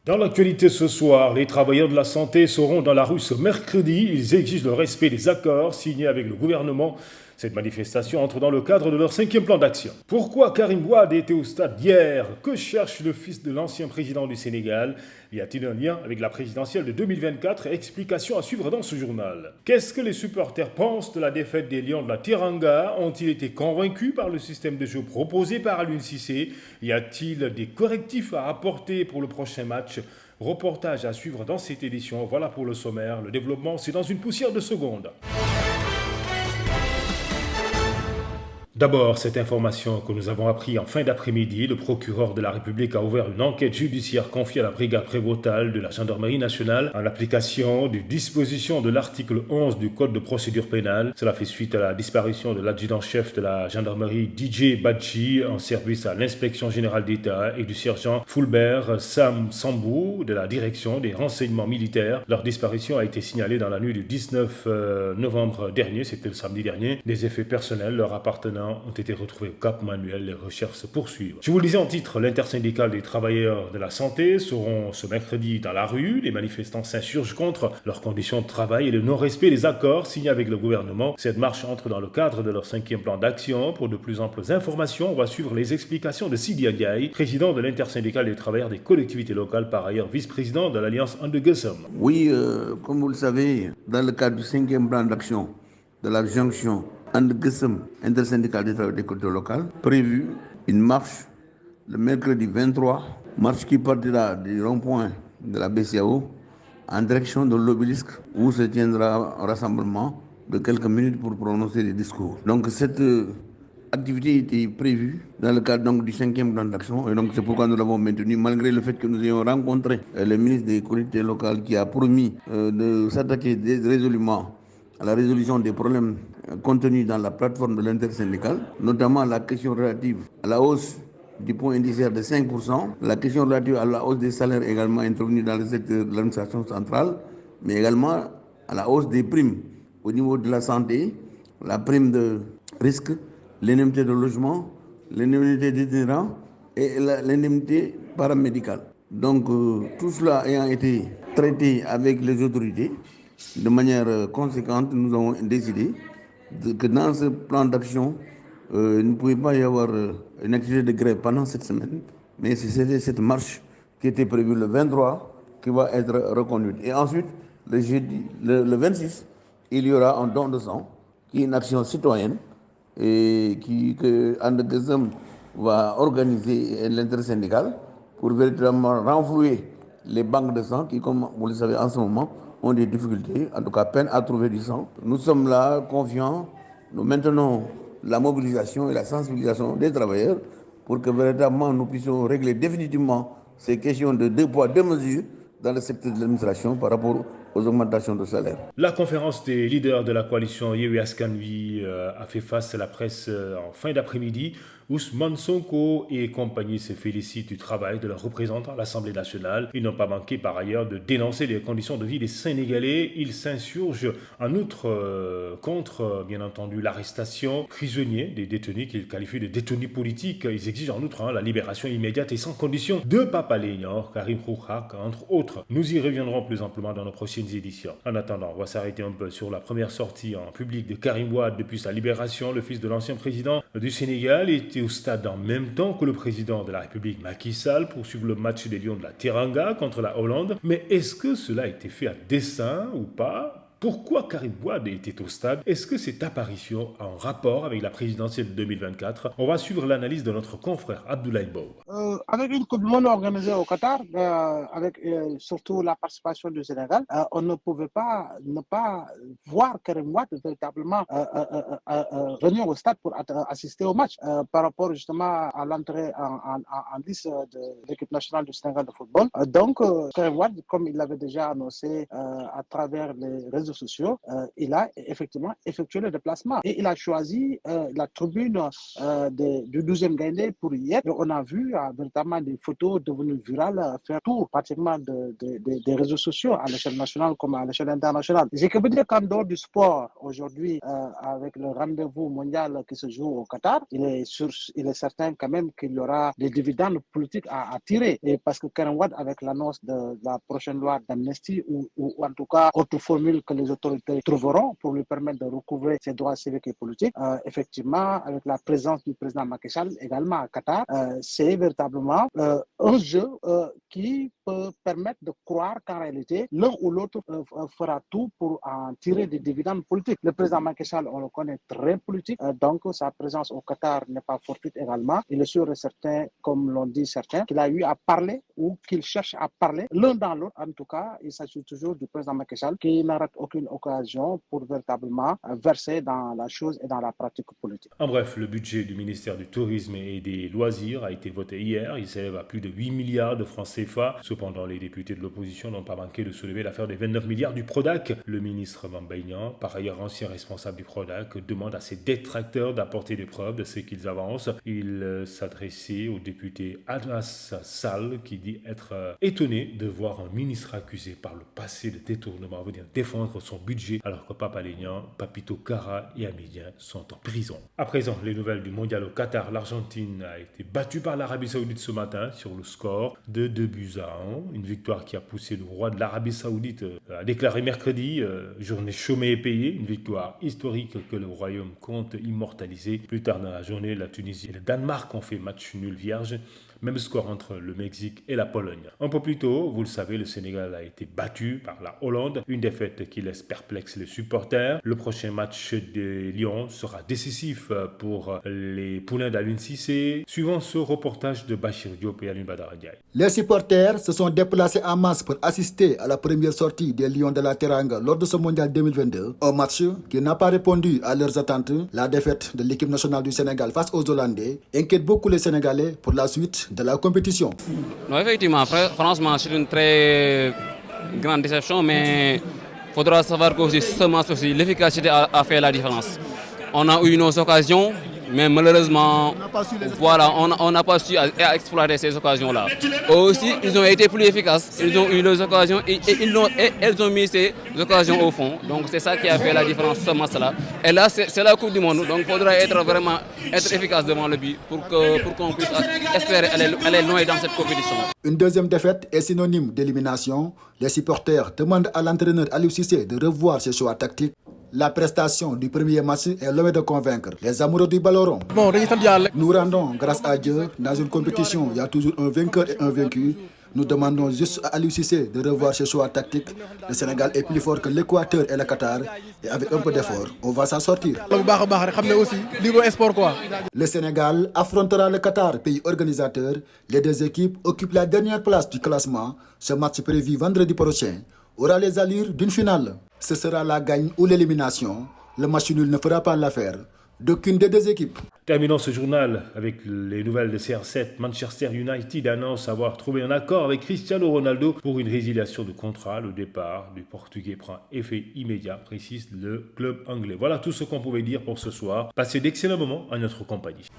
Dans l'actualité ce soir, les travailleurs de la santé seront dans la rue ce mercredi. Ils exigent le respect des accords signés avec le gouvernement. Cette manifestation entre dans le cadre de leur 5e plan d'action. Pourquoi Karim Wade était au stade hier? Que cherche le fils de l'ancien président du Sénégal? Y a-t-il un lien avec la présidentielle de 2024? Explication à suivre dans ce journal. Qu'est-ce que les supporters pensent de la défaite des Lions de la Teranga? Ont-ils été convaincus par le système de jeu proposé par Aliou Cissé? Y a-t-il des correctifs à apporter pour le prochain match? Reportage à suivre dans cette édition. Voilà pour le sommaire. Le développement, c'est dans une poussière de secondes. D'abord, cette information que nous avons appris en fin d'après-midi, le procureur de la République a ouvert une enquête judiciaire confiée à la brigade prévôtale de la gendarmerie nationale en application des dispositions de l'article 11 du Code de procédure pénale. Cela fait suite à la disparition de l'adjudant-chef de la gendarmerie DJ Badji en service à l'inspection générale d'État et du sergent Fulbert Sam Sambou de la direction des renseignements militaires. Leur disparition a été signalée dans la nuit du 19 novembre dernier, c'était le samedi dernier. Des effets personnels leur appartenant ont été retrouvés au Cap Manuel. Les recherches se poursuivent. Je vous le disais en titre, l'intersyndicale des travailleurs de la santé seront ce mercredi dans la rue. Les manifestants s'insurgent contre leurs conditions de travail et le non-respect des accords signés avec le gouvernement. Cette marche entre dans le cadre de leur 5e plan d'action. Pour de plus amples informations, on va suivre les explications de Sidi Ndiaye, président de l'intersyndicale des travailleurs des collectivités locales, par ailleurs vice-président de l'Alliance Andegesem. Oui, comme vous le savez, dans le cadre du 5e plan d'action de la jonction Andegesem, intersyndicale des travailleurs des collectivités locales, prévu une marche le mercredi 23, marche qui partira du rond-point de la BCAO en direction de l'obélisque où se tiendra un rassemblement de quelques minutes pour prononcer des discours. Donc cette activité était prévue dans le cadre donc, du 5e plan d'action et donc c'est pourquoi nous l'avons maintenu malgré le fait que nous ayons rencontré le ministre des collectivités locales qui a promis de s'attaquer résolument à la résolution des problèmes contenus dans la plateforme de l'intersyndicale, notamment la question relative à la hausse du point indiciaire de 5%, la question relative à la hausse des salaires également intervenue dans le secteur de l'administration centrale, mais également à la hausse des primes au niveau de la santé, la prime de risque, l'indemnité de logement, l'indemnité d'itinérant et l'indemnité paramédicale. Donc tout cela ayant été traité avec les autorités, de manière conséquente, nous avons décidé que dans ce plan d'action, il ne pouvait pas y avoir une activité de grève pendant cette semaine, mais c'était cette marche qui était prévue le 23 qui va être reconduite. Et ensuite, le jeudi, le 26, il y aura un don de sang, qui est une action citoyenne, et que Andegesem va organiser l'intersyndicale pour véritablement renflouer les banques de sang qui, comme vous le savez en ce moment, ont des difficultés, en tout cas peine à trouver du sang. Nous sommes là confiants, nous maintenons la mobilisation et la sensibilisation des travailleurs pour que véritablement nous puissions régler définitivement ces questions de 2 poids 2 mesures dans le secteur de l'administration par rapport aux augmentations de salaire. La conférence des leaders de la coalition Yewwi Askan Wi a fait face à la presse en fin d'après-midi. Ousmane Sonko et compagnie se félicitent du travail de leurs représentants à l'Assemblée nationale. Ils n'ont pas manqué par ailleurs de dénoncer les conditions de vie des Sénégalais. Ils s'insurgent en outre contre, bien entendu, l'arrestation prisonniers des détenus qu'ils qualifient de détenus politiques. Ils exigent en outre la libération immédiate et sans condition de Pape Alé Niang, Karim Xhura, entre autres. Nous y reviendrons plus amplement dans nos prochaines éditions. En attendant, on va s'arrêter un peu sur la première sortie en public de Karim Wade depuis sa libération. Le fils de l'ancien président du Sénégal était au stade en même temps que le président de la République Macky Sall pour suivre le match des Lions de la Teranga contre la Hollande. Mais est-ce que cela a été fait à dessein ou pas? Pourquoi Karim Wade était au stade? Est-ce que cette apparition a un rapport avec la présidentielle de 2024? On va suivre l'analyse de notre confrère Abdoulaye Bow. Avec une Coupe du Monde organisée au Qatar, avec surtout la participation du Sénégal, on ne pouvait pas ne pas voir Karim Wade véritablement venir au stade pour assister au match par rapport justement à l'entrée en liste de l'équipe nationale du Sénégal de football. Donc, Karim Wade, comme il l'avait déjà annoncé à travers les réseaux réseaux sociaux, il a effectivement effectué le déplacement. Et il a choisi la tribune du 12e Gaïndé pour y être. Et on a vu véritablement des photos devenues virales faire tour pratiquement des réseaux sociaux à l'échelle nationale comme à l'échelle internationale. J'ai que vous dire qu'en dehors du sport, aujourd'hui, avec le rendez-vous mondial qui se joue au Qatar, il est certain quand même qu'il y aura des dividendes politiques à tirer. Et parce que Karim Wade, avec l'annonce de la prochaine loi d'amnistie ou en tout cas autre formule que les autorités trouveront pour lui permettre de recouvrer ses droits civiques et politiques, effectivement, avec la présence du président Macky Sall également à Qatar, c'est véritablement un jeu qui peut permettre de croire qu'en réalité, l'un ou l'autre fera tout pour en tirer des dividendes politiques. Le président Macky Sall, on le connaît, très politique, donc sa présence au Qatar n'est pas fortuite également. Il est sûr et certain, comme l'ont dit certains, qu'il a eu à parler ou qu'il cherche à parler l'un dans l'autre. En tout cas, il s'agit toujours du président Macky Sall qui n'arrête aucune occasion pour véritablement verser dans la chose et dans la pratique politique. En bref, le budget du ministère du Tourisme et des Loisirs a été voté hier. Il s'élève à plus de 8 milliards de francs CFA. Cependant, les députés de l'opposition n'ont pas manqué de soulever l'affaire des 29 milliards du Prodac. Le ministre Mambaignan, par ailleurs ancien responsable du Prodac, demande à ses détracteurs d'apporter des preuves de ce qu'ils avancent. Il s'adressait au député Anas Sall qui dit être étonné de voir un ministre accusé par le passé de détournement venir défendre son budget alors que Papa Lénian, Papito Kara et Amidien sont en prison. À présent, les nouvelles du mondial au Qatar. L'Argentine a été battue par l'Arabie Saoudite ce matin sur le score de 2-1. Une victoire qui a poussé le roi de l'Arabie Saoudite à déclarer mercredi journée chômée et payée. Une victoire historique que le royaume compte immortaliser. Plus tard dans la journée, la Tunisie et le Danemark ont fait match nul vierge. Même score entre le Mexique et la Pologne. Un peu plus tôt, vous le savez, le Sénégal a été battu par la Hollande. Une défaite qui laisse perplexe les supporters. Le prochain match des Lions sera décisif pour les poulains d'Aliou Cissé. Suivant ce reportage de Bachir Diop et Alioune Badara Ndiaye. Les supporters se sont déplacés en masse pour assister à la première sortie des Lions de la Teranga lors de ce mondial 2022. Un match qui n'a pas répondu à leurs attentes. La défaite de l'équipe nationale du Sénégal face aux Hollandais inquiète beaucoup les Sénégalais pour la suite de la compétition. Non, effectivement, franchement, c'est une très grande déception, mais il faudra savoir qu'aussi ce match aussi, l'efficacité a fait la différence. On a eu nos occasions, mais malheureusement, voilà, on n'a pas su exploiter ces occasions-là. Aussi, ils ont été plus efficaces, ils ont eu leurs occasions et elles ont mis ces occasions au fond. Donc c'est ça qui a fait la différence ce match-là. Et là, c'est la Coupe du Monde, donc il faudra vraiment être efficace devant le but pour qu'on puisse espérer aller loin dans cette compétition. Une deuxième défaite est synonyme d'élimination. Les supporters demandent à l'entraîneur Aliou Cissé de revoir ses choix tactiques. La prestation du premier match est loin de convaincre les amoureux du ballon rond. Nous rendons grâce à Dieu. Dans une compétition, il y a toujours un vainqueur et un vaincu. Nous demandons juste à Aliou Cissé de revoir ses choix tactiques. Le Sénégal est plus fort que l'Équateur et le Qatar. Et avec un peu d'effort, on va s'en sortir. Le Sénégal affrontera le Qatar, pays organisateur. Les deux équipes occupent la dernière place du classement. Ce match prévu vendredi prochain aura les allures d'une finale. Ce sera la gagne ou l'élimination. Le match nul ne fera pas l'affaire d'aucune des deux équipes. Terminons ce journal avec les nouvelles de CR7. Manchester United annonce avoir trouvé un accord avec Cristiano Ronaldo pour une résiliation de contrat. Le départ du Portugais prend effet immédiat, précise le club anglais. Voilà tout ce qu'on pouvait dire pour ce soir. Passez d'excellents moments en notre compagnie.